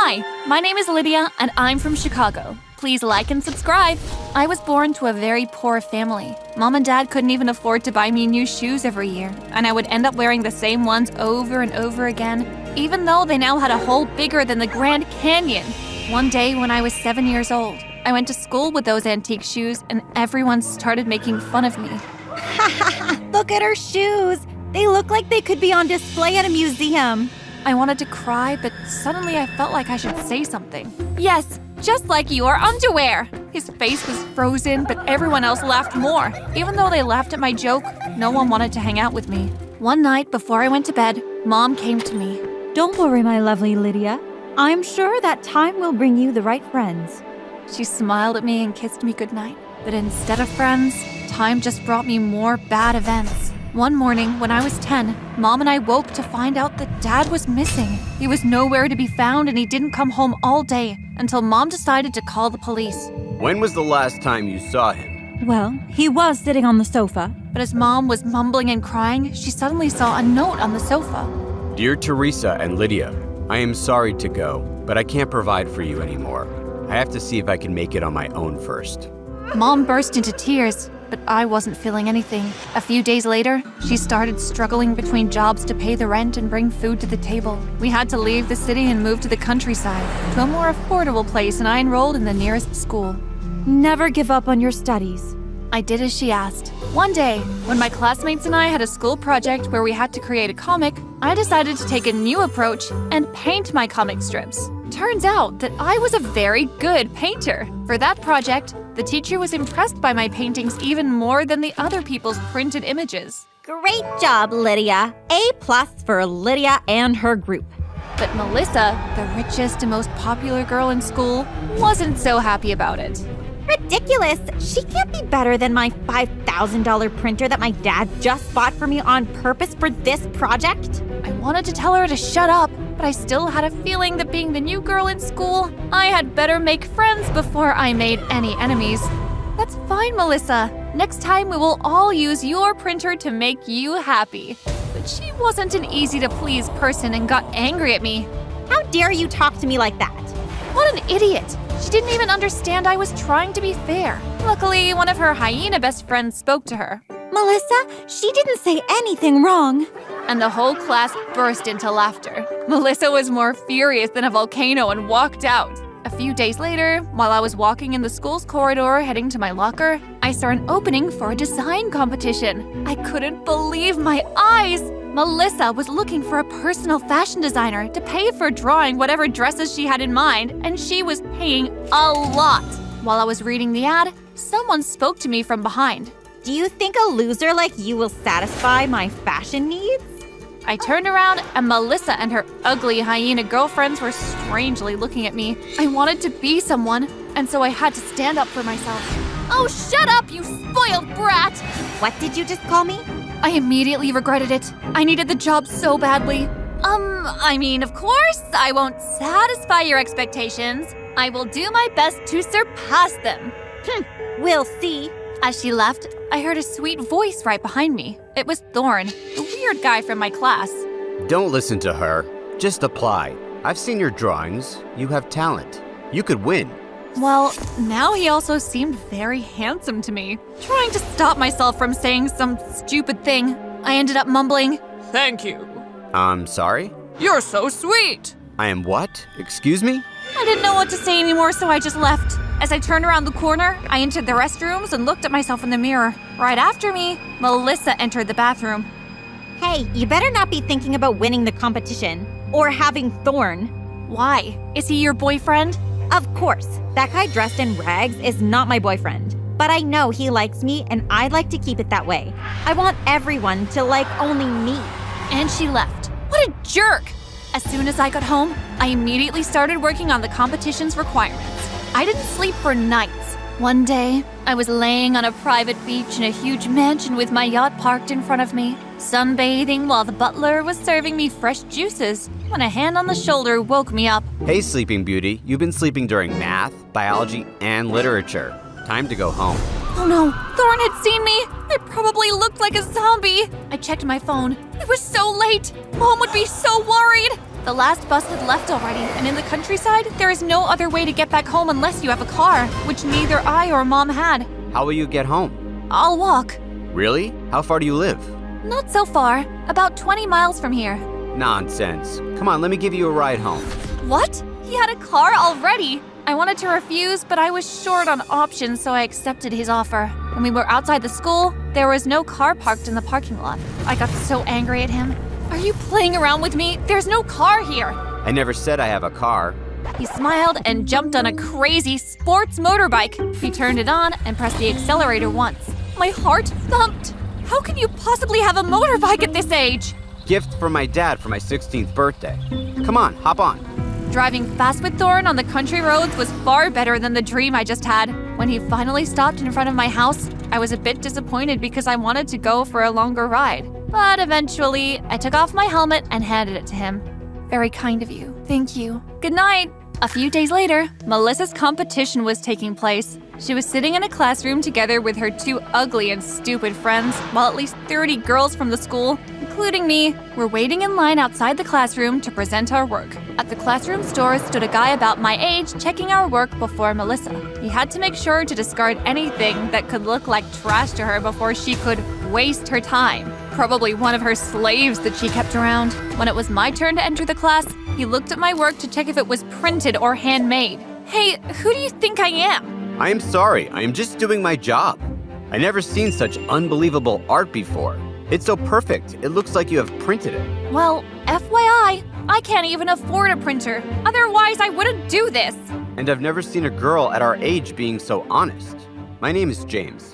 Hi, my name is Lydia, and I'm from Chicago. Please like and subscribe. I was born to a very poor family. Mom and Dad couldn't even afford to buy me new shoes every year, and I would end up wearing the same ones over and over again, even though they now had a hole bigger than the Grand Canyon. One day when I was 7 years old, I went to school with those antique shoes, and everyone started making fun of me. Look at her shoes. They look like they could be on display at a museum. I wanted to cry, but suddenly I felt like I should say something. Yes, just like your underwear. His face was frozen, but everyone else laughed more. Even though they laughed at my joke, no one wanted to hang out with me. One night before I went to bed, Mom came to me. Don't worry, my lovely Lydia. I'm sure that time will bring you the right friends. She smiled at me and kissed me goodnight. But instead of friends, time just brought me more bad events. One morning, when I was 10, Mom and I woke to find out that Dad was missing. He was nowhere to be found, and he didn't come home all day until Mom decided to call the police. When was the last time you saw him? Well, he was sitting on the sofa. But as Mom was mumbling and crying, she suddenly saw a note on the sofa. Dear Teresa and Lydia, I am sorry to go, but I can't provide for you anymore. I have to see if I can make it on my own first. Mom burst into tears, but I wasn't feeling anything. A few days later, she started struggling between jobs to pay the rent and bring food to the table. We had to leave the city and move to the countryside, to a more affordable place, and I enrolled in the nearest school. Never give up on your studies. I did as she asked. One day, when my classmates and I had a school project where we had to create a comic, I decided to take a new approach and paint my comic strips. Turns out that I was a very good painter. For that project, the teacher was impressed by my paintings even more than the other people's printed images. Great job, Lydia. A+ for Lydia and her group. But Melissa, the richest and most popular girl in school, wasn't so happy about it. Ridiculous! She can't be better than my $5,000 printer that my dad just bought for me on purpose for this project. I wanted to tell her to shut up, but I still had a feeling that being the new girl in school, I had better make friends before I made any enemies. That's fine, Melissa. Next time we will all use your printer to make you happy. But she wasn't an easy-to-please person and got angry at me. How dare you talk to me like that? What an idiot! She didn't even understand I was trying to be fair. Luckily, one of her hyena best friends spoke to her. Melissa, she didn't say anything wrong. And the whole class burst into laughter. Melissa was more furious than a volcano and walked out. A few days later, while I was walking in the school's corridor heading to my locker, I saw an opening for a design competition. I couldn't believe my eyes! Melissa was looking for a personal fashion designer to pay for drawing whatever dresses she had in mind, and she was paying a lot. While I was reading the ad, someone spoke to me from behind. Do you think a loser like you will satisfy my fashion needs? I turned around, and Melissa and her ugly hyena girlfriends were strangely looking at me. I wanted to be someone, and so I had to stand up for myself. Oh, shut up, you spoiled brat! What did you just call me? I immediately regretted it. I needed the job so badly. Of course, I won't satisfy your expectations. I will do my best to surpass them. We'll see. As she left, I heard a sweet voice right behind me. It was Thorn, the weird guy from my class. Don't listen to her. Just apply. I've seen your drawings. You have talent. You could win. Well, now he also seemed very handsome to me. Trying to stop myself from saying some stupid thing, I ended up mumbling, "Thank you." I'm sorry? You're so sweet. I am what? Excuse me? I didn't know what to say anymore, so I just left. As I turned around the corner, I entered the restrooms and looked at myself in the mirror. Right after me, Melissa entered the bathroom. Hey, you better not be thinking about winning the competition or having Thorn. Why? Is he your boyfriend? Of course, that guy dressed in rags is not my boyfriend. But I know he likes me, and I'd like to keep it that way. I want everyone to like only me. And she left. What a jerk! As soon as I got home, I immediately started working on the competition's requirements. I didn't sleep for nights. One day, I was laying on a private beach in a huge mansion with my yacht parked in front of me, sunbathing while the butler was serving me fresh juices, when a hand on the shoulder woke me up. Hey, Sleeping Beauty. You've been sleeping during math, biology, and literature. Time to go home. Oh no, Thorn had seen me! I probably looked like a zombie! I checked my phone. It was so late! Mom would be so worried! The last bus had left already, and in the countryside, there is no other way to get back home unless you have a car, which neither I or Mom had. How will you get home? I'll walk. Really? How far do you live? Not so far, about 20 miles from here. Nonsense. Come on, let me give you a ride home. What? He had a car already? I wanted to refuse, but I was short on options, so I accepted his offer. When we were outside the school, there was no car parked in the parking lot. I got so angry at him. Are you playing around with me? There's no car here. I never said I have a car. He smiled and jumped on a crazy sports motorbike. He turned it on and pressed the accelerator once. My heart thumped. How can you possibly have a motorbike at this age? Gift from my dad for my 16th birthday. Come on, hop on. Driving fast with Thorn on the country roads was far better than the dream I just had. When he finally stopped in front of my house, I was a bit disappointed because I wanted to go for a longer ride. But eventually, I took off my helmet and handed it to him. Very kind of you. Thank you. Good night. A few days later, Melissa's competition was taking place. She was sitting in a classroom together with her two ugly and stupid friends, while at least 30 girls from the school, including me, were waiting in line outside the classroom to present our work. At the classroom door stood a guy about my age checking our work before Melissa. He had to make sure to discard anything that could look like trash to her before she could waste her time. Probably one of her slaves that she kept around. When it was my turn to enter the class, he looked at my work to check if it was printed or handmade. Hey, who do you think I am? I am sorry, I am just doing my job. I never seen such unbelievable art before. It's so perfect, it looks like you have printed it. Well, FYI, I can't even afford a printer. Otherwise, I wouldn't do this. And I've never seen a girl at our age being so honest. My name is James.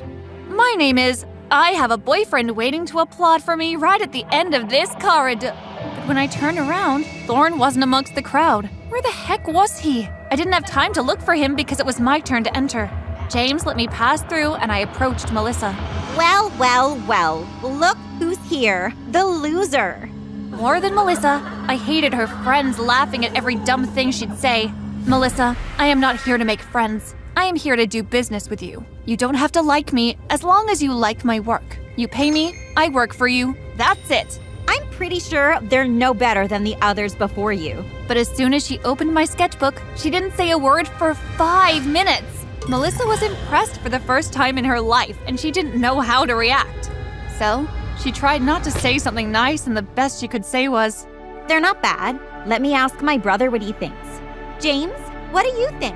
My name is... I have a boyfriend waiting to applaud for me right at the end of this corridor. But when I turned around, Thorn wasn't amongst the crowd. Where the heck was he? I didn't have time to look for him because it was my turn to enter. James let me pass through and I approached Melissa. Well, well, well. Look who's here. The loser. More than Melissa, I hated her friends laughing at every dumb thing she'd say. Melissa, I am not here to make friends. I am here to do business with you. You don't have to like me as long as you like my work. You pay me, I work for you. That's it. I'm pretty sure they're no better than the others before you. But as soon as she opened my sketchbook, she didn't say a word for 5 minutes. Melissa was impressed for the first time in her life, and she didn't know how to react. So, she tried not to say something nice, and the best she could say was, They're not bad. Let me ask my brother what he thinks. James, what do you think?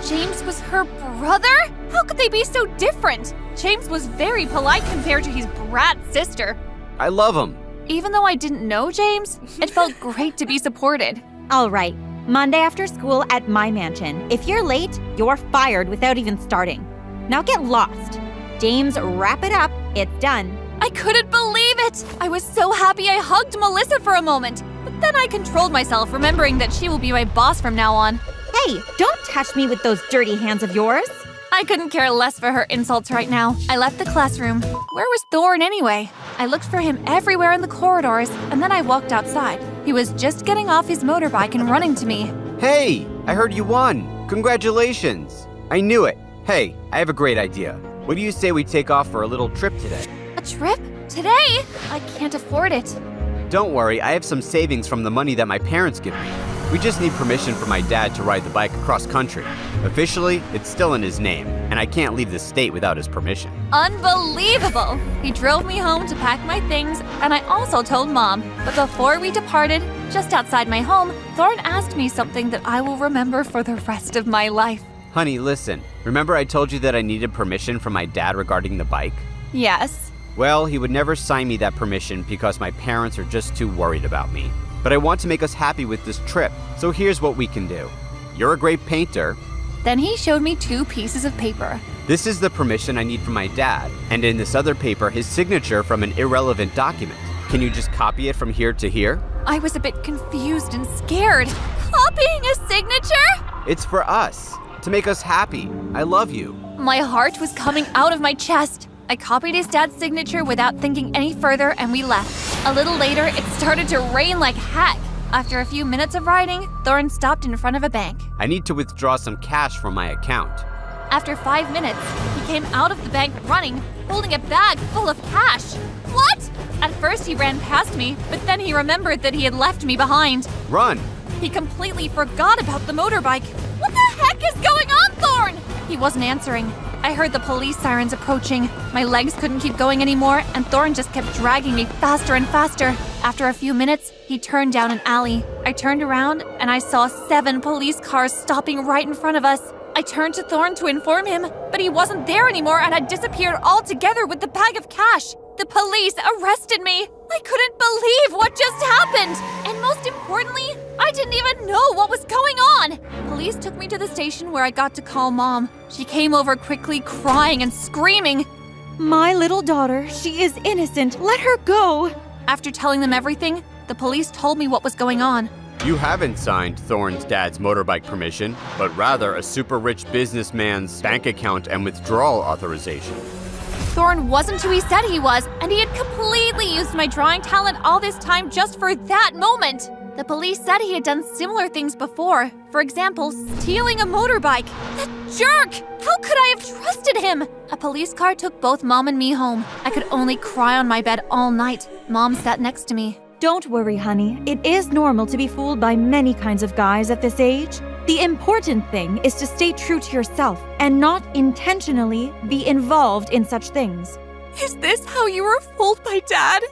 James was her brother? How could they be so different? James was very polite compared to his brat sister. I love him. Even though I didn't know James, it felt great to be supported. All right, Monday after school at my mansion. If you're late, you're fired without even starting. Now get lost. James, wrap it up. It's done. I couldn't believe it! I was so happy I hugged Melissa for a moment. But then I controlled myself, remembering that she will be my boss from now on. Hey, don't touch me with those dirty hands of yours. I couldn't care less for her insults right now. I left the classroom. Where was Thorn anyway? I looked for him everywhere in the corridors, and then I walked outside. He was just getting off his motorbike and running to me. Hey, I heard you won. Congratulations. I knew it. Hey, I have a great idea. What do you say we take off for a little trip today? A trip? Today? I can't afford it. Don't worry, I have some savings from the money that my parents give me. We just need permission from my dad to ride the bike across country. Officially, it's still in his name, and I can't leave the state without his permission. Unbelievable! He drove me home to pack my things, and I also told Mom. But before we departed, just outside my home, Thorn asked me something that I will remember for the rest of my life. Honey, listen. Remember I told you that I needed permission from my dad regarding the bike? Yes. Well, he would never sign me that permission because my parents are just too worried about me. But I want to make us happy with this trip, so here's what we can do. You're a great painter. Then he showed me 2 pieces of paper. This is the permission I need from my dad, and in this other paper, his signature from an irrelevant document. Can you just copy it from here to here? I was a bit confused and scared. Copying a signature? It's for us, to make us happy. I love you. My heart was coming out of my chest. I copied his dad's signature without thinking any further, and we left. A little later, it started to rain like heck. After a few minutes of riding, Thorn stopped in front of a bank. I need to withdraw some cash from my account. After 5 minutes, he came out of the bank running, holding a bag full of cash. What? At first, he ran past me, but then he remembered that he had left me behind. Run! He completely forgot about the motorbike. What the heck is going on, Thorn? He wasn't answering. I heard the police sirens approaching. My legs couldn't keep going anymore, and Thorn just kept dragging me faster and faster. After a few minutes, he turned down an alley. I turned around, and I saw 7 police cars stopping right in front of us. I turned to Thorn to inform him, but he wasn't there anymore and had disappeared altogether with the bag of cash. The police arrested me. I couldn't believe what just happened. And most importantly, I didn't even know what was going on. Police took me to the station where I got to call Mom. She came over quickly, crying and screaming. My little daughter, she is innocent. Let her go. After telling them everything, the police told me what was going on. You haven't signed Thorn's dad's motorbike permission, but rather a super rich businessman's bank account and withdrawal authorization. Thorn wasn't who he said he was, and he had completely used my drawing talent all this time just for that moment. The police said he had done similar things before. For example, stealing a motorbike. That jerk! How could I have trusted him? A police car took both Mom and me home. I could only cry on my bed all night. Mom sat next to me. Don't worry, honey. It is normal to be fooled by many kinds of guys at this age. The important thing is to stay true to yourself and not intentionally be involved in such things. Is this how you were fooled by Dad?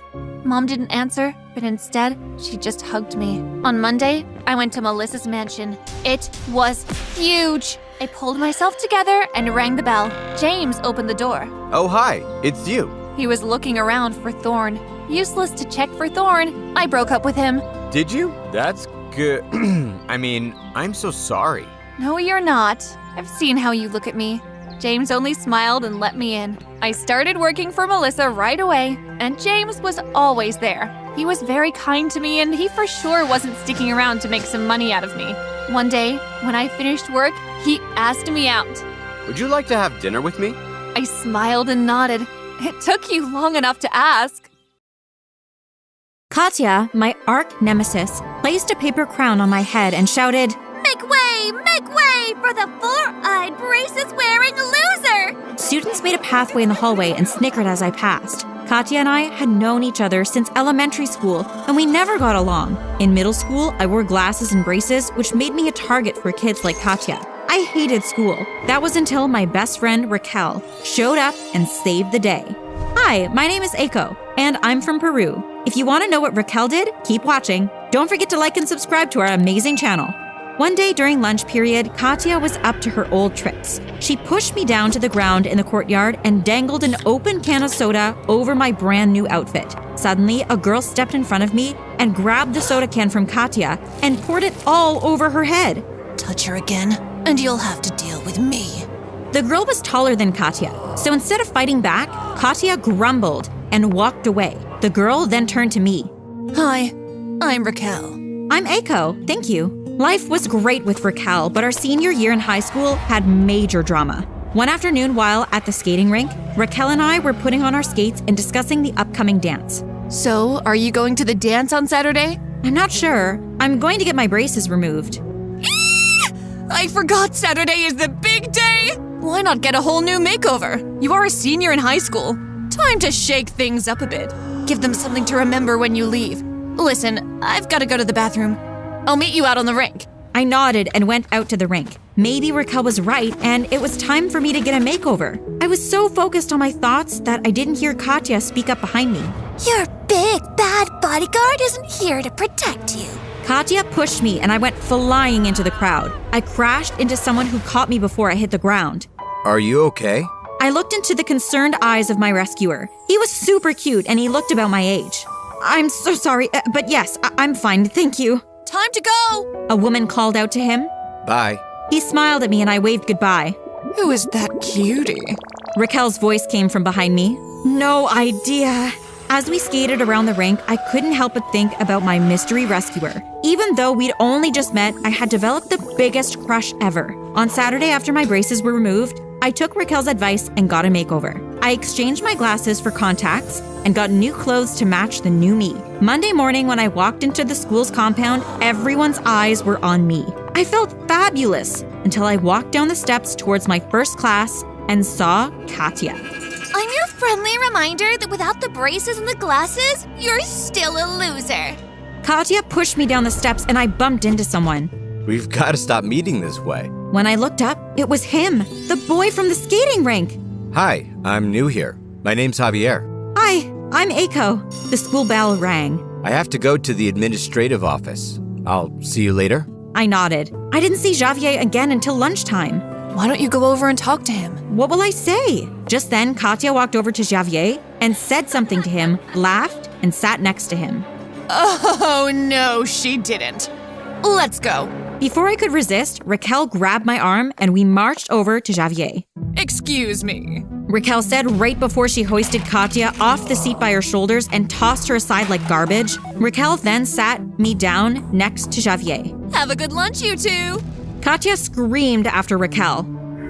Mom didn't answer, but instead, she just hugged me. On Monday, I went to Melissa's mansion. It was huge. I pulled myself together and rang the bell. James opened the door. Oh, hi, it's you. He was looking around for Thorn. Useless to check for Thorn. I broke up with him. Did you? That's good. I mean, I'm so sorry. No, you're not. I've seen how you look at me. James only smiled and let me in. I started working for Melissa right away, and James was always there. He was very kind to me, and he for sure wasn't sticking around to make some money out of me. One day, when I finished work, he asked me out. Would you like to have dinner with me? I smiled and nodded. It took you long enough to ask. Katya, my arch nemesis, placed a paper crown on my head and shouted, Make way for the four-eyed braces-wearing loser! Students made a pathway in the hallway and snickered as I passed. Katya and I had known each other since elementary school, and we never got along. In middle school, I wore glasses and braces, which made me a target for kids like Katya. I hated school. That was until my best friend, Raquel, showed up and saved the day. Hi, my name is Eiko, and I'm from Peru. If you want to know what Raquel did, keep watching. Don't forget to like and subscribe to our amazing channel. One day during lunch period, Katya was up to her old tricks. She pushed me down to the ground in the courtyard and dangled an open can of soda over my brand new outfit. Suddenly, a girl stepped in front of me and grabbed the soda can from Katya and poured it all over her head. Touch her again, and you'll have to deal with me. The girl was taller than Katya, so instead of fighting back, Katya grumbled and walked away. The girl then turned to me. Hi, I'm Raquel. I'm Eiko, thank you. Life was great with Raquel, but our senior year in high school had major drama. One afternoon while at the skating rink, Raquel and I were putting on our skates and discussing the upcoming dance. So, are you going to the dance on Saturday? I'm not sure. I'm going to get my braces removed. I forgot Saturday is the big day! Why not get a whole new makeover? You are a senior in high school. Time to shake things up a bit. Give them something to remember when you leave. Listen, I've got to go to the bathroom. I'll meet you out on the rink. I nodded and went out to the rink. Maybe Raquel was right, and it was time for me to get a makeover. I was so focused on my thoughts that I didn't hear Katya speak up behind me. Your big bad bodyguard isn't here to protect you. Katya pushed me and I went flying into the crowd. I crashed into someone who caught me before I hit the ground. Are you okay? I looked into the concerned eyes of my rescuer. He was super cute and he looked about my age. I'm so sorry, but yes, I'm fine, thank you. Time to go! A woman called out to him. Bye. He smiled at me and I waved goodbye. Who is that cutie? Raquel's voice came from behind me. No idea. As we skated around the rink, I couldn't help but think about my mystery rescuer. Even though we'd only just met, I had developed the biggest crush ever. On Saturday after my braces were removed, I took Raquel's advice and got a makeover. I exchanged my glasses for contacts and got new clothes to match the new me. Monday morning when I walked into the school's compound, everyone's eyes were on me. I felt fabulous until I walked down the steps towards my first class and saw Katya. I'm your friendly reminder that without the braces and the glasses, you're still a loser. Katya pushed me down the steps and I bumped into someone. We've got to stop meeting this way. When I looked up, it was him, the boy from the skating rink. Hi, I'm new here. My name's Javier. Hi, I'm Aiko. The school bell rang. I have to go to the administrative office. I'll see you later. I nodded. I didn't see Javier again until lunchtime. Why don't you go over and talk to him? What will I say? Just then, Katya walked over to Javier and said something to him, laughed, and sat next to him. Oh, no, she didn't. Let's go. Before I could resist, Raquel grabbed my arm and we marched over to Javier. Excuse me. Raquel said right before she hoisted Katya off the seat by her shoulders and tossed her aside like garbage. Raquel then sat me down next to Javier. Have a good lunch, you two. Katya screamed after Raquel.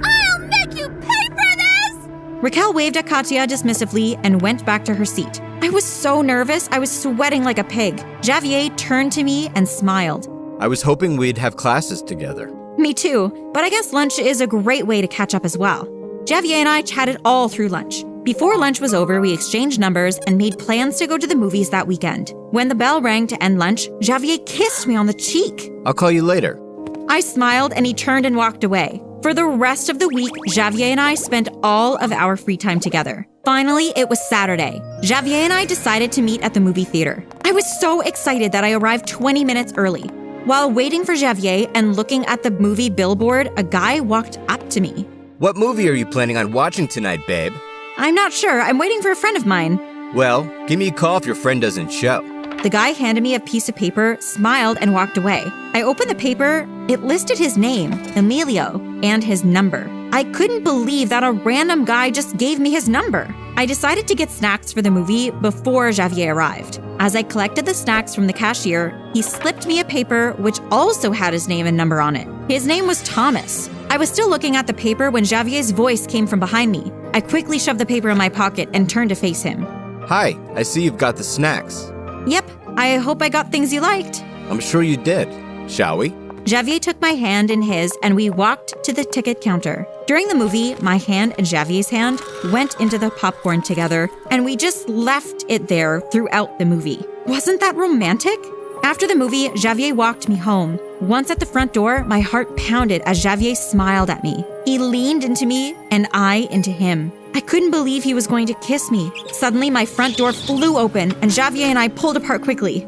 I'll make you pay for this! Raquel waved at Katya dismissively and went back to her seat. I was so nervous, I was sweating like a pig. Javier turned to me and smiled. I was hoping we'd have classes together. Me too, but I guess lunch is a great way to catch up as well. Javier and I chatted all through lunch. Before lunch was over, we exchanged numbers and made plans to go to the movies that weekend. When the bell rang to end lunch, Javier kissed me on the cheek. I'll call you later. I smiled and he turned and walked away. For the rest of the week, Javier and I spent all of our free time together. Finally, it was Saturday. Javier and I decided to meet at the movie theater. I was so excited that I arrived 20 minutes early. While waiting for Javier and looking at the movie billboard, a guy walked up to me. What movie are you planning on watching tonight, babe? I'm not sure. I'm waiting for a friend of mine. Well, give me a call if your friend doesn't show. The guy handed me a piece of paper, smiled, and walked away. I opened the paper. It listed his name, Emilio, and his number. I couldn't believe that a random guy just gave me his number. I decided to get snacks for the movie before Javier arrived. As I collected the snacks from the cashier, he slipped me a paper which also had his name and number on it. His name was Thomas. I was still looking at the paper when Javier's voice came from behind me. I quickly shoved the paper in my pocket and turned to face him. Hi, I see you've got the snacks. Yep, I hope I got things you liked. I'm sure you did. Shall we? Javier took my hand in his and we walked to the ticket counter. During the movie, my hand and Javier's hand went into the popcorn together and we just left it there throughout the movie. Wasn't that romantic? After the movie, Javier walked me home. Once at the front door, my heart pounded as Javier smiled at me. He leaned into me and I into him. I couldn't believe he was going to kiss me. Suddenly, my front door flew open and Javier and I pulled apart quickly.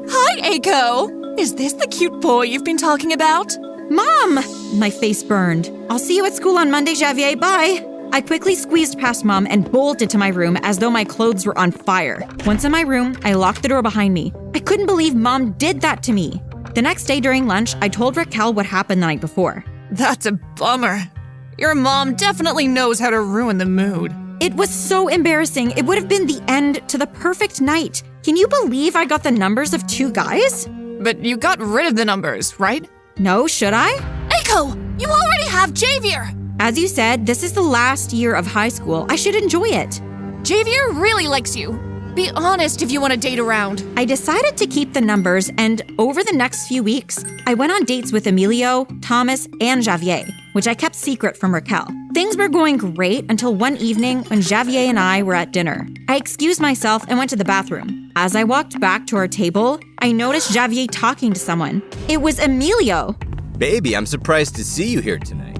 Hi, Aiko. Is this the cute boy you've been talking about? Mom! My face burned. I'll see you at school on Monday, Javier. Bye! I quickly squeezed past Mom and bolted to my room as though my clothes were on fire. Once in my room, I locked the door behind me. I couldn't believe Mom did that to me. The next day during lunch, I told Raquel what happened the night before. That's a bummer. Your mom definitely knows how to ruin the mood. It was so embarrassing. It would have been the end to the perfect night. Can you believe I got the numbers of 2 guys? But you got rid of the numbers, right? No, should I? Aiko, you already have Javier! As you said, this is the last year of high school. I should enjoy it. Javier really likes you. Be honest if you want to date around. I decided to keep the numbers, and over the next few weeks, I went on dates with Emilio, Thomas, and Javier, which I kept secret from Raquel. Things were going great until one evening when Javier and I were at dinner. I excused myself and went to the bathroom. As I walked back to our table, I noticed Javier talking to someone. It was Emilio. Baby, I'm surprised to see you here tonight.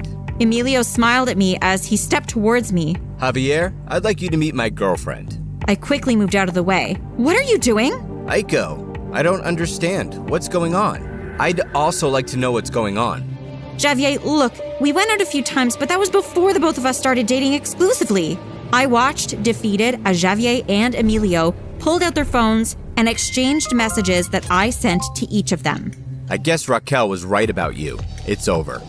Emilio smiled at me as he stepped towards me. Javier, I'd like you to meet my girlfriend. I quickly moved out of the way. What are you doing? Aiko, I don't understand. What's going on? I'd also like to know what's going on. Javier, look, we went out a few times, but that was before the both of us started dating exclusively. I watched, defeated, as Javier and Emilio pulled out their phones and exchanged messages that I sent to each of them. I guess Raquel was right about you. It's over.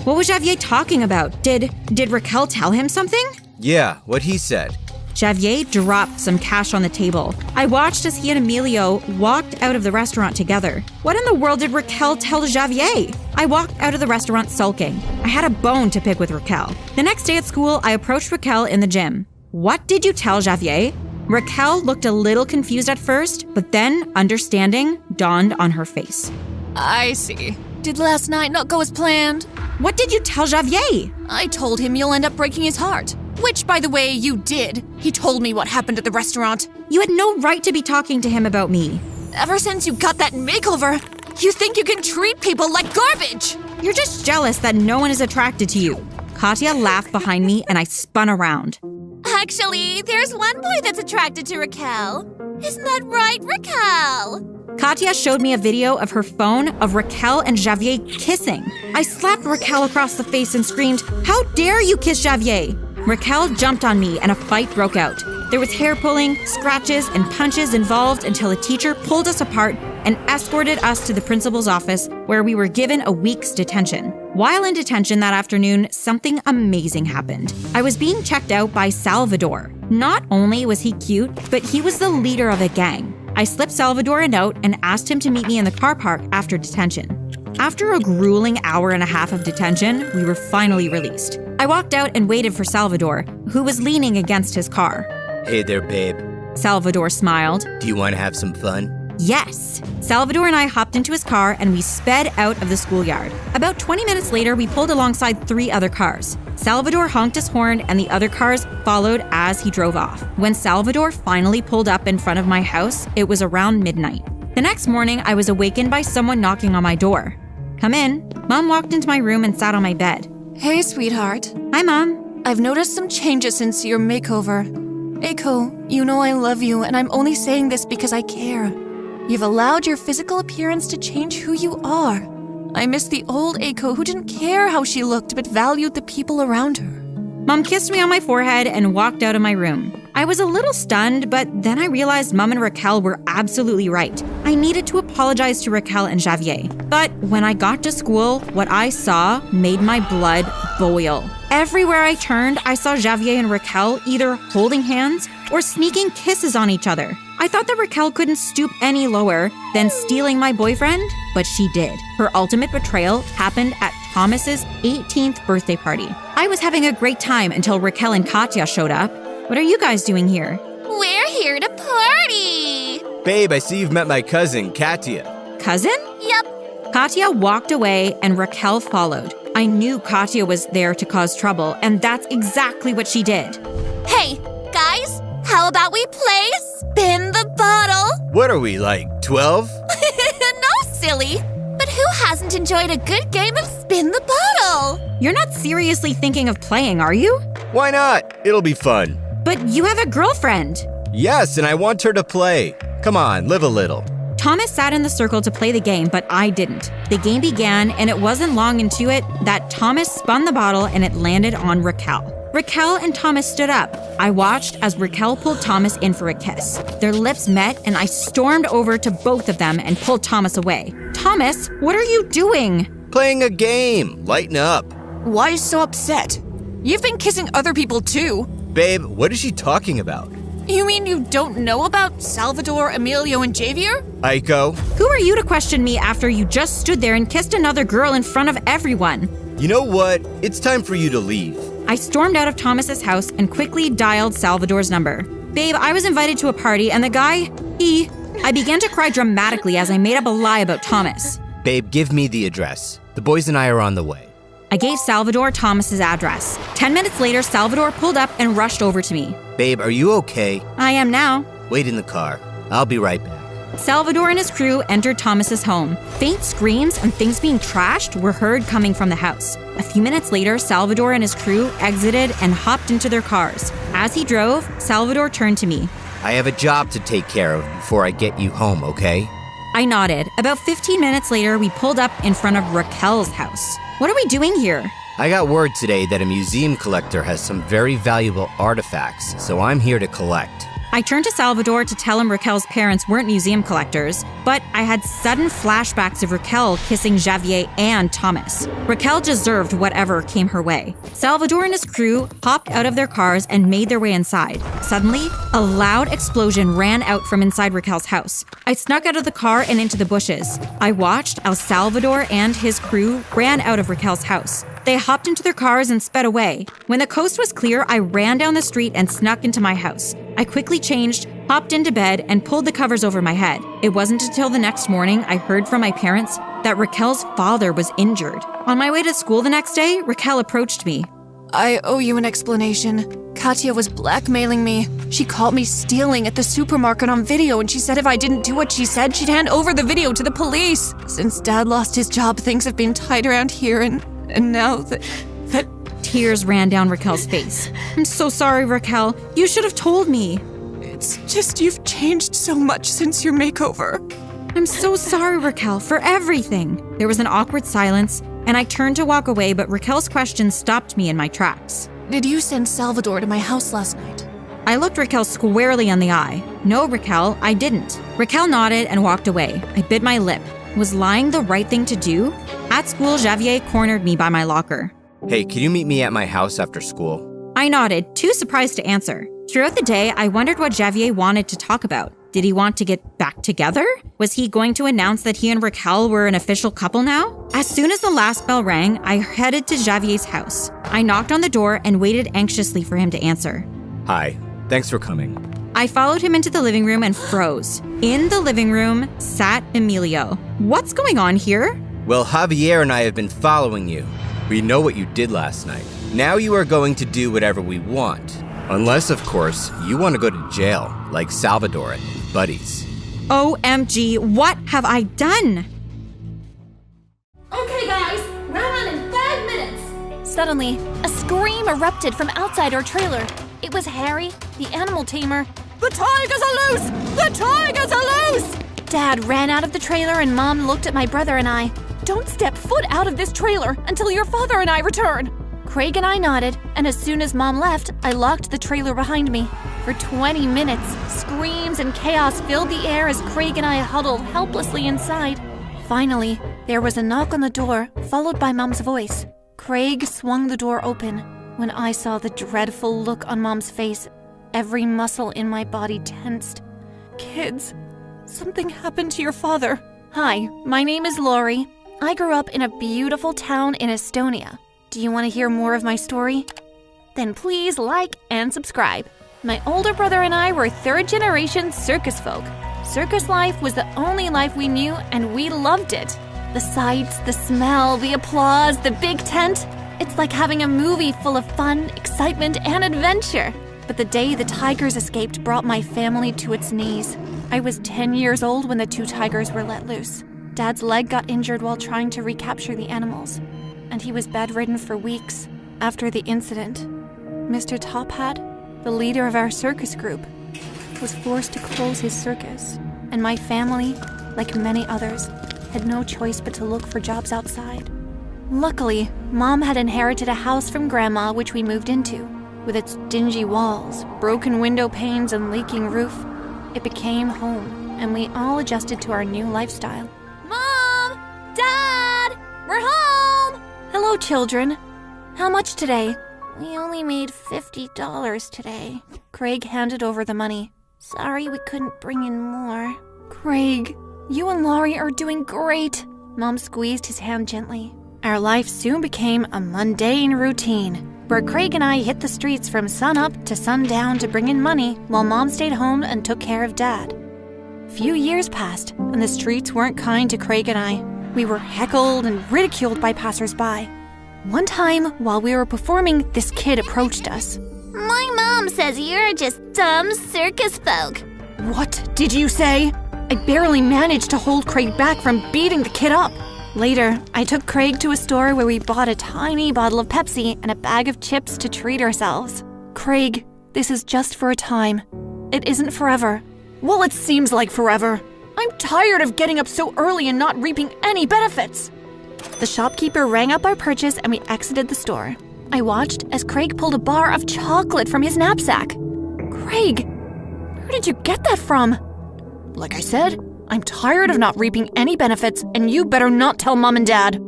What was Javier talking about? Did Raquel tell him something? Yeah, what he said. Javier dropped some cash on the table. I watched as he and Emilio walked out of the restaurant together. What in the world did Raquel tell Javier? I walked out of the restaurant sulking. I had a bone to pick with Raquel. The next day at school, I approached Raquel in the gym. What did you tell Javier? Raquel looked a little confused at first, but then understanding dawned on her face. I see. Did last night not go as planned? What did you tell Javier? I told him you'll end up breaking his heart. Which, by the way, you did. He told me what happened at the restaurant. You had no right to be talking to him about me. Ever since you got that makeover, you think you can treat people like garbage. You're just jealous that no one is attracted to you. Katya laughed behind me and I spun around. Actually, there's one boy that's attracted to Raquel. Isn't that right, Raquel? Katya showed me a video of her phone of Raquel and Javier kissing. I slapped Raquel across the face and screamed, "How dare you kiss Javier?" Raquel jumped on me and a fight broke out. There was hair pulling, scratches, and punches involved until a teacher pulled us apart and escorted us to the principal's office where we were given a week's detention. While in detention that afternoon, something amazing happened. I was being checked out by Salvador. Not only was he cute, but he was the leader of a gang. I slipped Salvador a note and asked him to meet me in the car park after detention. After a grueling hour and a half of detention, we were finally released. I walked out and waited for Salvador, who was leaning against his car. Hey there, babe. Salvador smiled. Do you want to have some fun? Yes! Salvador and I hopped into his car and we sped out of the schoolyard. About 20 minutes later, we pulled alongside 3 other cars. Salvador honked his horn and the other cars followed as he drove off. When Salvador finally pulled up in front of my house, it was around midnight. The next morning, I was awakened by someone knocking on my door. "Come in." Mom walked into my room and sat on my bed. Hey, sweetheart. "Hi, Mom." I've noticed some changes since your makeover. Eiko, you know I love you, and I'm only saying this because I care. You've allowed your physical appearance to change who you are. I miss the old Eiko who didn't care how she looked but valued the people around her. Mom kissed me on my forehead and walked out of my room. I was a little stunned, but then I realized Mom and Raquel were absolutely right. I needed to apologize to Raquel and Javier. But when I got to school, what I saw made my blood boil. Everywhere I turned, I saw Javier and Raquel either holding hands or sneaking kisses on each other. I thought that Raquel couldn't stoop any lower than stealing my boyfriend, but she did. Her ultimate betrayal happened at Thomas's 18th birthday party. I was having a great time until Raquel and Katya showed up. What are you guys doing here? We're here to party! Babe, I see you've met my cousin, Katya. Cousin? Yep. Katya walked away and Raquel followed. I knew Katya was there to cause trouble, and that's exactly what she did. Hey, guys, how about we play Spin the Bottle? What are we, like 12? No, silly. But who hasn't enjoyed a good game of Spin the Bottle? You're not seriously thinking of playing, are you? Why not? It'll be fun. But you have a girlfriend. Yes, and I want her to play. Come on, live a little. Thomas sat in the circle to play the game, but I didn't. The game began, and it wasn't long into it that Thomas spun the bottle and it landed on Raquel. Raquel and Thomas stood up. I watched as Raquel pulled Thomas in for a kiss. Their lips met, and I stormed over to both of them and pulled Thomas away. Thomas, what are you doing? Playing a game. Lighten up. Why so upset? You've been kissing other people too. Babe, what is she talking about? You mean you don't know about Salvador, Emilio, and Javier? Aiko? Who are you to question me after you just stood there and kissed another girl in front of everyone? You know what? It's time for you to leave. I stormed out of Thomas's house and quickly dialed Salvador's number. Babe, I was invited to a party and the guy, I began to cry dramatically as I made up a lie about Thomas. Babe, give me the address. The boys and I are on the way. I gave Salvador Thomas's address. 10 minutes later, Salvador pulled up and rushed over to me. Babe, are you okay? I am now. Wait in the car. I'll be right back. Salvador and his crew entered Thomas's home. Faint screams and things being trashed were heard coming from the house. A few minutes later, Salvador and his crew exited and hopped into their cars. As he drove, Salvador turned to me. I have a job to take care of before I get you home, okay? I nodded. About 15 minutes later, we pulled up in front of Raquel's house. What are we doing here? I got word today that a museum collector has some very valuable artifacts, so I'm here to collect. I turned to Salvador to tell him Raquel's parents weren't museum collectors, but I had sudden flashbacks of Raquel kissing Javier and Thomas. Raquel deserved whatever came her way. Salvador and his crew hopped out of their cars and made their way inside. Suddenly, a loud explosion ran out from inside Raquel's house. I snuck out of the car and into the bushes. I watched as Salvador and his crew ran out of Raquel's house. They hopped into their cars and sped away. When the coast was clear, I ran down the street and snuck into my house. I quickly changed, hopped into bed, and pulled the covers over my head. It wasn't until the next morning I heard from my parents that Raquel's father was injured. On my way to school the next day, Raquel approached me. I owe you an explanation. Katya was blackmailing me. She caught me stealing at the supermarket on video, and she said if I didn't do what she said, she'd hand over the video to the police. Since Dad lost his job, things have been tight around here, and now that... Tears ran down Raquel's face. I'm so sorry, Raquel. You should have told me. It's just you've changed so much since your makeover. I'm so sorry, Raquel, for everything. There was an awkward silence, and I turned to walk away, but Raquel's question stopped me in my tracks. Did you send Salvador to my house last night? I looked Raquel squarely in the eye. No, Raquel, I didn't. Raquel nodded and walked away. I bit my lip. Was lying the right thing to do? At school, Javier cornered me by my locker. Hey, can you meet me at my house after school? I nodded, too surprised to answer. Throughout the day, I wondered what Javier wanted to talk about. Did he want to get back together? Was he going to announce that he and Raquel were an official couple now? As soon as the last bell rang, I headed to Javier's house. I knocked on the door and waited anxiously for him to answer. Hi, thanks for coming. I followed him into the living room and froze. In the living room sat Emilio. What's going on here? Well, Javier and I have been following you. We know what you did last night. Now you are going to do whatever we want. Unless, of course, you want to go to jail, like Salvador and his buddies. OMG, what have I done? Okay, guys, we're on in 5 minutes. Suddenly, a scream erupted from outside our trailer. It was Harry, the animal tamer. The tigers are loose! The tigers are loose! Dad ran out of the trailer and Mom looked at my brother and I. Don't step foot out of this trailer until your father and I return. Craig and I nodded, and as soon as Mom left, I locked the trailer behind me. For 20 minutes, screams and chaos filled the air as Craig and I huddled helplessly inside. Finally, there was a knock on the door, followed by Mom's voice. Craig swung the door open. When I saw the dreadful look on Mom's face, every muscle in my body tensed. Kids, something happened to your father. Hi, my name is Lori. I grew up in a beautiful town in Estonia. Do you want to hear more of my story? Then please like and subscribe. My older brother and I were third-generation circus folk. Circus life was the only life we knew, and we loved it. The sights, the smell, the applause, the big tent. It's like having a movie full of fun, excitement, and adventure. But the day the tigers escaped brought my family to its knees. I was 10 years old when the 2 tigers were let loose. Dad's leg got injured while trying to recapture the animals, and he was bedridden for weeks. After the incident, Mr. Top Hat, the leader of our circus group, was forced to close his circus, and my family, like many others, had no choice but to look for jobs outside. Luckily, Mom had inherited a house from Grandma which we moved into. With its dingy walls, broken window panes, and leaking roof, it became home, and we all adjusted to our new lifestyle. Mom! Dad! We're home! Hello, children. How much today? We only made $50 today. Craig handed over the money. Sorry we couldn't bring in more. Craig, you and Laurie are doing great. Mom squeezed his hand gently. Our life soon became a mundane routine, where Craig and I hit the streets from sunup to sundown to bring in money, while Mom stayed home and took care of Dad. Few years passed, and the streets weren't kind to Craig and I. We were heckled and ridiculed by passers-by. One time, while we were performing, this kid approached us. My mom says you're just dumb circus folk. What did you say? I barely managed to hold Craig back from beating the kid up. Later, I took Craig to a store where we bought a tiny bottle of Pepsi and a bag of chips to treat ourselves. Craig, this is just for a time. It isn't forever. Well, it seems like forever. I'm tired of getting up so early and not reaping any benefits. The shopkeeper rang up our purchase and we exited the store. I watched as Craig pulled a bar of chocolate from his knapsack. Craig, where did you get that from? Like I said, I'm tired of not reaping any benefits, and you better not tell Mom and Dad.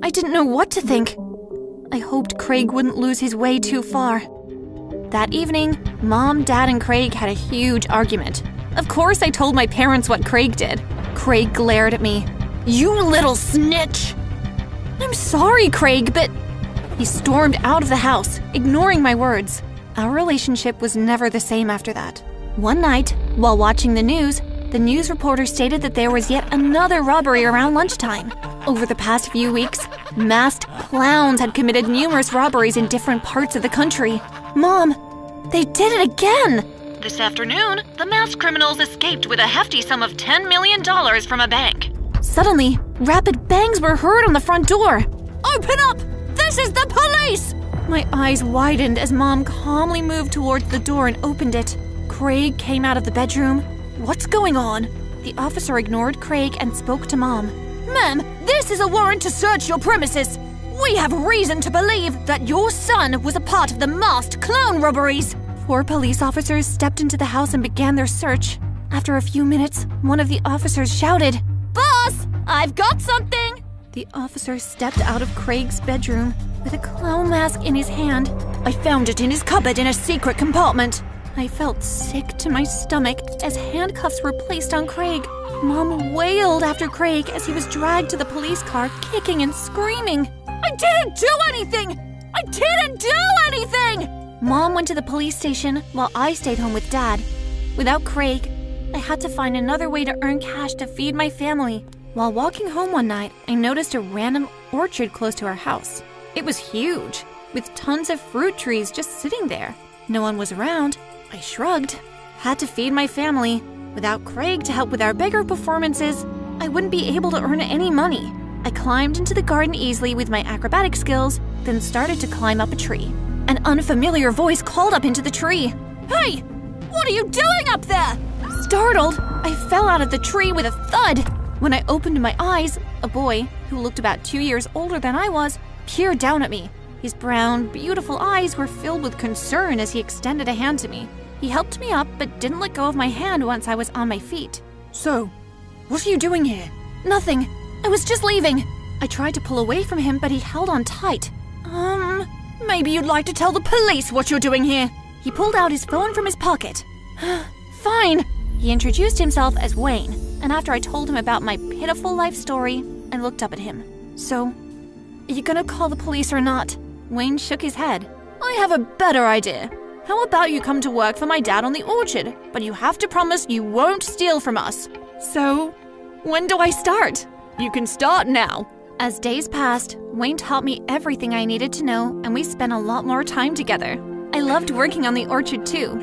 I didn't know what to think. I hoped Craig wouldn't lose his way too far. That evening, Mom, Dad, and Craig had a huge argument. Of course, I told my parents what Craig did. Craig glared at me. You little snitch! I'm sorry, Craig, but... He stormed out of the house, ignoring my words. Our relationship was never the same after that. One night, while watching the news reporter stated that there was yet another robbery around lunchtime. Over the past few weeks, masked clowns had committed numerous robberies in different parts of the country. Mom, they did it again! This afternoon, the masked criminals escaped with a hefty sum of $10 million from a bank. Suddenly, rapid bangs were heard on the front door. Open up! This is the police! My eyes widened as Mom calmly moved towards the door and opened it. Craig came out of the bedroom. What's going on? The officer ignored Craig and spoke to Mom. Ma'am, this is a warrant to search your premises. We have reason to believe that your son was a part of the masked clown robberies. 4 police officers stepped into the house and began their search. After a few minutes, one of the officers shouted, "Boss, I've got something!" The officer stepped out of Craig's bedroom with a clown mask in his hand. I found it in his cupboard in a secret compartment. I felt sick to my stomach as handcuffs were placed on Craig. Mom wailed after Craig as he was dragged to the police car, kicking and screaming. I didn't do anything! I didn't do anything! Mom went to the police station while I stayed home with Dad. Without Craig, I had to find another way to earn cash to feed my family. While walking home one night, I noticed a random orchard close to our house. It was huge, with tons of fruit trees just sitting there. No one was around. I shrugged. Had to feed my family. Without Craig to help with our bigger performances, I wouldn't be able to earn any money. I climbed into the garden easily with my acrobatic skills, then started to climb up a tree. An unfamiliar voice called up into the tree. Hey! What are you doing up there? Startled, I fell out of the tree with a thud. When I opened my eyes, a boy, who looked about 2 years older than I was, peered down at me. His brown, beautiful eyes were filled with concern as he extended a hand to me. He helped me up, but didn't let go of my hand once I was on my feet. So, what are you doing here? Nothing. I was just leaving. I tried to pull away from him, but he held on tight. Maybe you'd like to tell the police what you're doing here. He pulled out his phone from his pocket. Fine. He introduced himself as Wayne, and after I told him about my pitiful life story, I looked up at him. So, are you gonna call the police or not? Wayne shook his head. I have a better idea. How about you come to work for my dad on the orchard, but you have to promise you won't steal from us. So, when do I start? You can start now. As days passed, Wayne taught me everything I needed to know, and we spent a lot more time together. I loved working on the orchard too.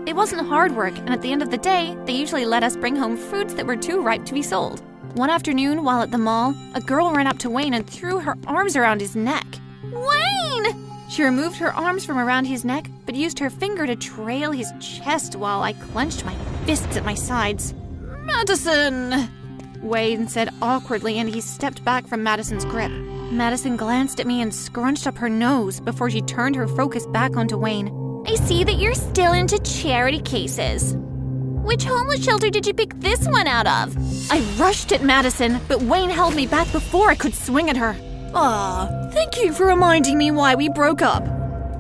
It wasn't hard work, and at the end of the day, they usually let us bring home fruits that were too ripe to be sold. One afternoon, while at the mall, a girl ran up to Wayne and threw her arms around his neck. Wayne! She removed her arms from around his neck, but used her finger to trail his chest while I clenched my fists at my sides. Madison! Wayne said awkwardly, and he stepped back from Madison's grip. Madison glanced at me and scrunched up her nose before she turned her focus back onto Wayne. I see that you're still into charity cases. Which homeless shelter did you pick this one out of? I rushed at Madison, but Wayne held me back before I could swing at her. Thank you for reminding me why we broke up.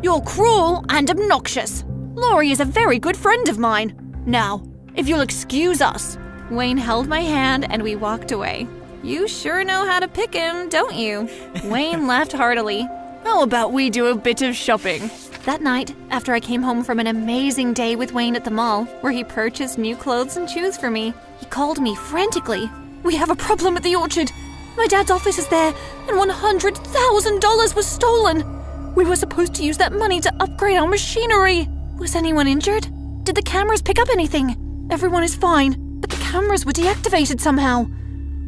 You're cruel and obnoxious. Laurie is a very good friend of mine. Now, if you'll excuse us. Wayne held my hand and we walked away. You sure know how to pick him, don't you? Wayne laughed heartily. How about we do a bit of shopping? That night, after I came home from an amazing day with Wayne at the mall, where he purchased new clothes and shoes for me, he called me frantically. We have a problem at the orchard. My dad's office is there, and $100,000 was stolen. We were supposed to use that money to upgrade our machinery. Was anyone injured? Did the cameras pick up anything? Everyone is fine, but the cameras were deactivated somehow.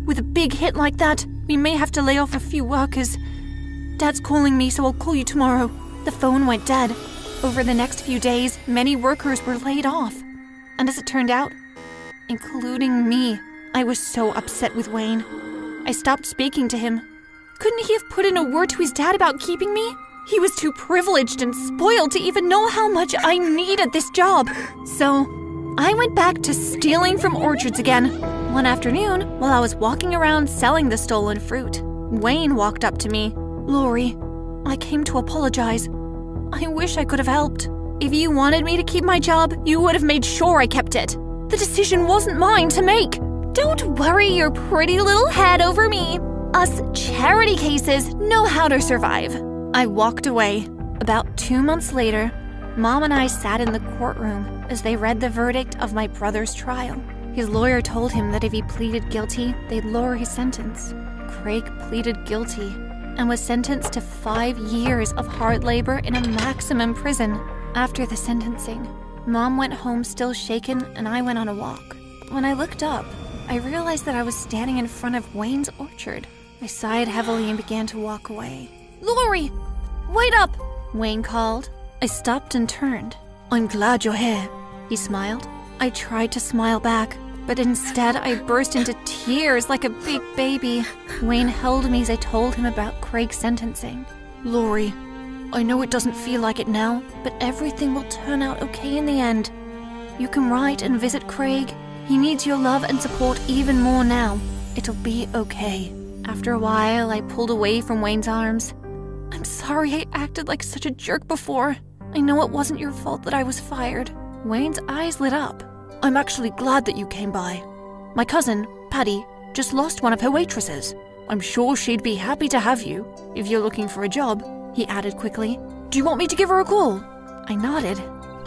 With a big hit like that, we may have to lay off a few workers. Dad's calling me, so I'll call you tomorrow. The phone went dead. Over the next few days, many workers were laid off. And as it turned out, including me, I was so upset with Wayne. I stopped speaking to him. Couldn't he have put in a word to his dad about keeping me? He was too privileged and spoiled to even know how much I needed this job. So, I went back to stealing from orchards again. One afternoon, while I was walking around selling the stolen fruit, Wayne walked up to me. Laurie, I came to apologize. I wish I could have helped. If you wanted me to keep my job, you would have made sure I kept it. The decision wasn't mine to make. Don't worry your pretty little head over me. Us charity cases know how to survive. I walked away. About 2 months later, Mom and I sat in the courtroom as they read the verdict of my brother's trial. His lawyer told him that if he pleaded guilty, they'd lower his sentence. Craig pleaded guilty and was sentenced to 5 years of hard labor in a maximum prison. After the sentencing, Mom went home still shaken and I went on a walk. When I looked up, I realized that I was standing in front of Wayne's orchard. I sighed heavily and began to walk away. "Lori, wait up!" Wayne called. I stopped and turned. "I'm glad you're here," he smiled. I tried to smile back, but instead I burst into tears like a big baby. Wayne held me as I told him about Craig's sentencing. "Lori, I know it doesn't feel like it now, but everything will turn out okay in the end. You can write and visit Craig. He needs your love and support even more now. It'll be okay." After a while, I pulled away from Wayne's arms. "I'm sorry I acted like such a jerk before. I know it wasn't your fault that I was fired." Wayne's eyes lit up. "I'm actually glad that you came by. My cousin, Patty, just lost one of her waitresses. I'm sure she'd be happy to have you if you're looking for a job," he added quickly. "Do you want me to give her a call?" I nodded.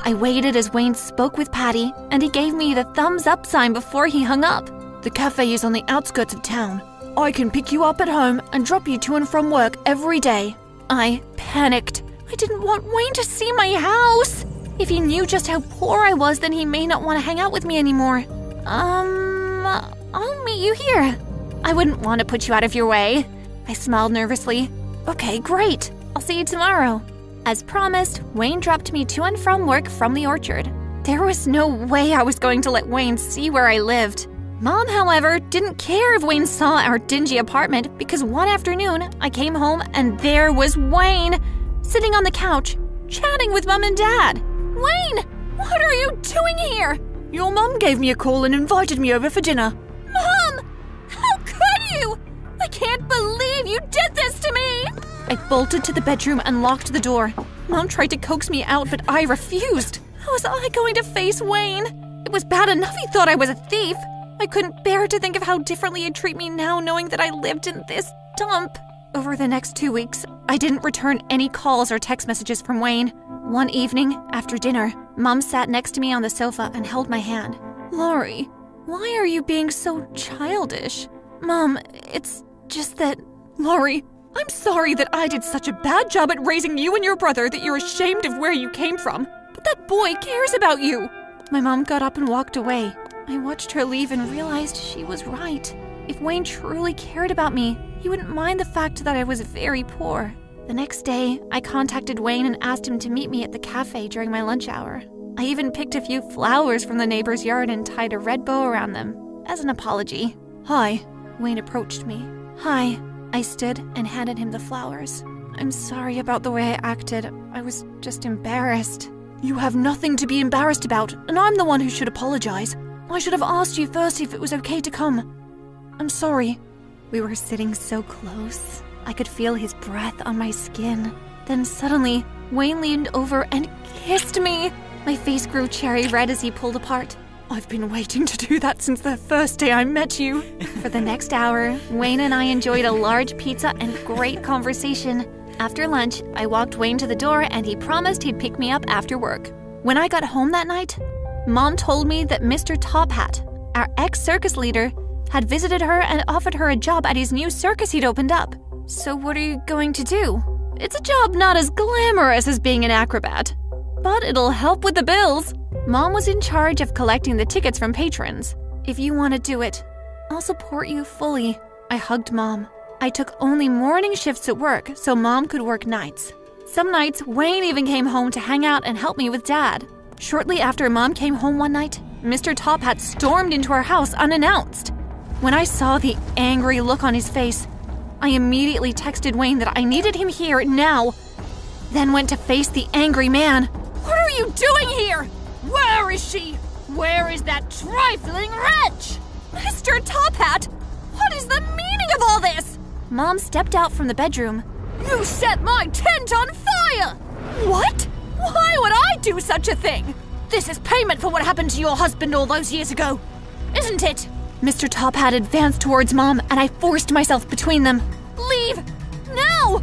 I waited as Wayne spoke with Patty, and he gave me the thumbs up sign before he hung up. "The cafe is on the outskirts of town. I can pick you up at home and drop you to and from work every day." I panicked. I didn't want Wayne to see my house. If he knew just how poor I was, then he may not want to hang out with me anymore. I'll meet you here." "I wouldn't want to put you out of your way." I smiled nervously. "Okay, great. I'll see you tomorrow." As promised, Wayne dropped me to and from work from the orchard. There was no way I was going to let Wayne see where I lived. Mom, however, didn't care if Wayne saw our dingy apartment because one afternoon I came home and there was Wayne sitting on the couch, chatting with Mom and Dad. "Wayne, what are you doing here?" "Your mom gave me a call and invited me over for dinner." "Mom, how could you? I can't believe you did this to me!" I bolted to the bedroom and locked the door. Mom tried to coax me out, but I refused. How was I going to face Wayne? It was bad enough he thought I was a thief. I couldn't bear to think of how differently he'd treat me now, knowing that I lived in this dump. Over the next 2 weeks, I didn't return any calls or text messages from Wayne. One evening, after dinner, Mom sat next to me on the sofa and held my hand. "Lori, why are you being so childish?" "Mom, it's just that..." "Lori, I'm sorry that I did such a bad job at raising you and your brother that you're ashamed of where you came from. But that boy cares about you." My mom got up and walked away. I watched her leave and realized she was right. If Wayne truly cared about me, he wouldn't mind the fact that I was very poor. The next day, I contacted Wayne and asked him to meet me at the cafe during my lunch hour. I even picked a few flowers from the neighbor's yard and tied a red bow around them, as an apology. "Hi." Wayne approached me. "Hi." I stood and handed him the flowers. "I'm sorry about the way I acted. I was just embarrassed." "You have nothing to be embarrassed about, and I'm the one who should apologize. I should have asked you first if it was okay to come. I'm sorry." We were sitting so close. I could feel his breath on my skin. Then suddenly, Wayne leaned over and kissed me. My face grew cherry red as he pulled apart. "I've been waiting to do that since the first day I met you." For the next hour, Wayne and I enjoyed a large pizza and great conversation. After lunch, I walked Wayne to the door and he promised he'd pick me up after work. When I got home that night, Mom told me that Mr. Top Hat, our ex-circus leader, had visited her and offered her a job at his new circus he'd opened up. "So what are you going to do?" "It's a job not as glamorous as being an acrobat, but it'll help with the bills." Mom was in charge of collecting the tickets from patrons. "If you want to do it, I'll support you fully." I hugged Mom. I took only morning shifts at work so Mom could work nights. Some nights, Wayne even came home to hang out and help me with Dad. Shortly after Mom came home one night, Mr. Top Hat stormed into our house unannounced. When I saw the angry look on his face, I immediately texted Wayne that I needed him here now, then went to face the angry man. "What are you doing here? Where is she? Where is that trifling wretch?" "Mr. Top Hat, what is the meaning of all this?" Mom stepped out from the bedroom. "You set my tent on fire!" "What? Why would I do such a thing? This is payment for what happened to your husband all those years ago, isn't it?" Mr. Top Hat advanced towards Mom, and I forced myself between them. "Leave! Now!"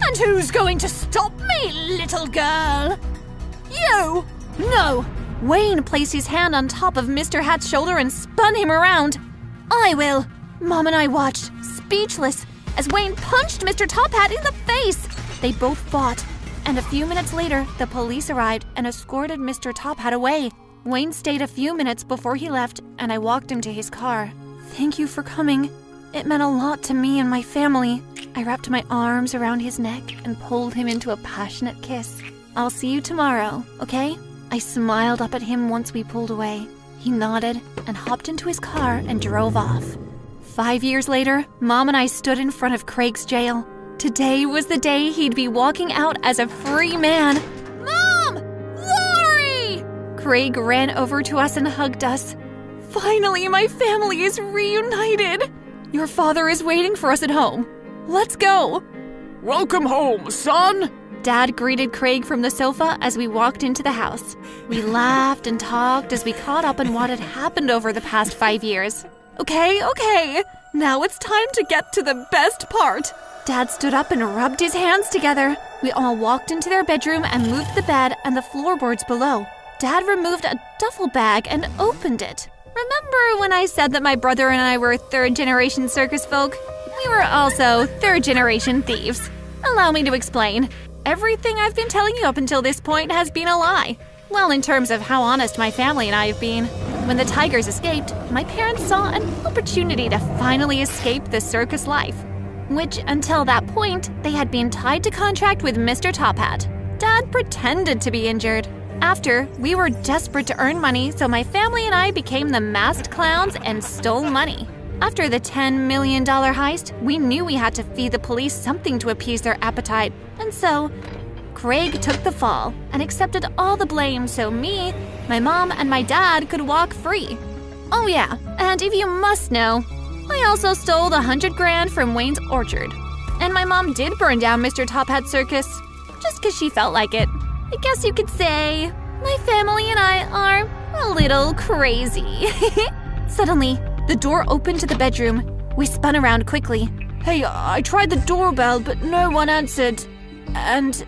"And who's going to stop me, little girl?" "You!" "No!" Wayne placed his hand on top of Mr. Hat's shoulder and spun him around. "I will." Mom and I watched, speechless, as Wayne punched Mr. Top Hat in the face. They both fought, and a few minutes later, the police arrived and escorted Mr. Top Hat away. Wayne stayed a few minutes before he left, and I walked him to his car. Thank you for coming. It meant a lot to me and my family. I wrapped my arms around his neck and pulled him into a passionate kiss. I'll see you tomorrow, okay? I smiled up at him once we pulled away. He nodded and hopped into his car and drove off. 5 years later, Mom and I stood in front of Craig's jail. Today was the day he'd be walking out as a free man. Mom! Lori! Craig ran over to us and hugged us. Finally, my family is reunited. Your father is waiting for us at home. Let's go. Welcome home, son. Dad greeted Craig from the sofa as we walked into the house. We laughed and talked as we caught up on what had happened over the past 5 years. Okay. Now it's time to get to the best part. Dad stood up and rubbed his hands together. We all walked into their bedroom and moved the bed and the floorboards below. Dad removed a duffel bag and opened it. Remember when I said that my brother and I were third-generation circus folk? We were also third-generation thieves. Allow me to explain. Everything I've been telling you up until this point has been a lie. Well, in terms of how honest my family and I have been. When the tigers escaped, my parents saw an opportunity to finally escape the circus life, which, until that point, they had been tied to contract with Mr. Top Hat. Dad pretended to be injured. After, we were desperate to earn money, so my family and I became the masked clowns and stole money. After the $10 million heist, we knew we had to feed the police something to appease their appetite, and so Craig took the fall and accepted all the blame so me, my mom, and my dad could walk free. Oh yeah, and if you must know, I also stole the $100,000 from Wayne's orchard. And my mom did burn down Mr. Top Hat Circus, just 'cause she felt like it. I guess you could say my family and I are a little crazy. Suddenly, the door opened to the bedroom. We spun around quickly. Hey, I tried the doorbell, but no one answered. And,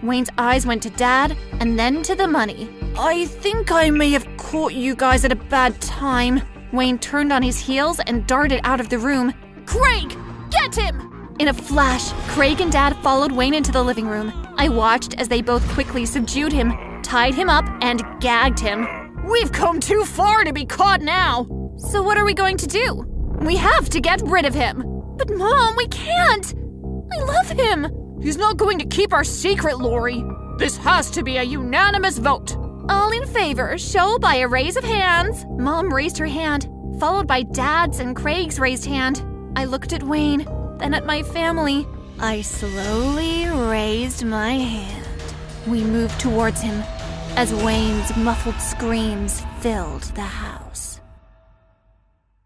Wayne's eyes went to Dad and then to the money. I think I may have caught you guys at a bad time. Wayne turned on his heels and darted out of the room. Craig, get him! In a flash, Craig and Dad followed Wayne into the living room. I watched as they both quickly subdued him, tied him up, and gagged him. We've come too far to be caught now. So what are we going to do? We have to get rid of him. But Mom, we can't. I love him. He's not going to keep our secret, Lori. This has to be a unanimous vote. All in favor, show by a raise of hands. Mom raised her hand, followed by Dad's and Craig's raised hand. I looked at Wayne, then at my family. I slowly raised my hand. We moved towards him as Wayne's muffled screams filled the house.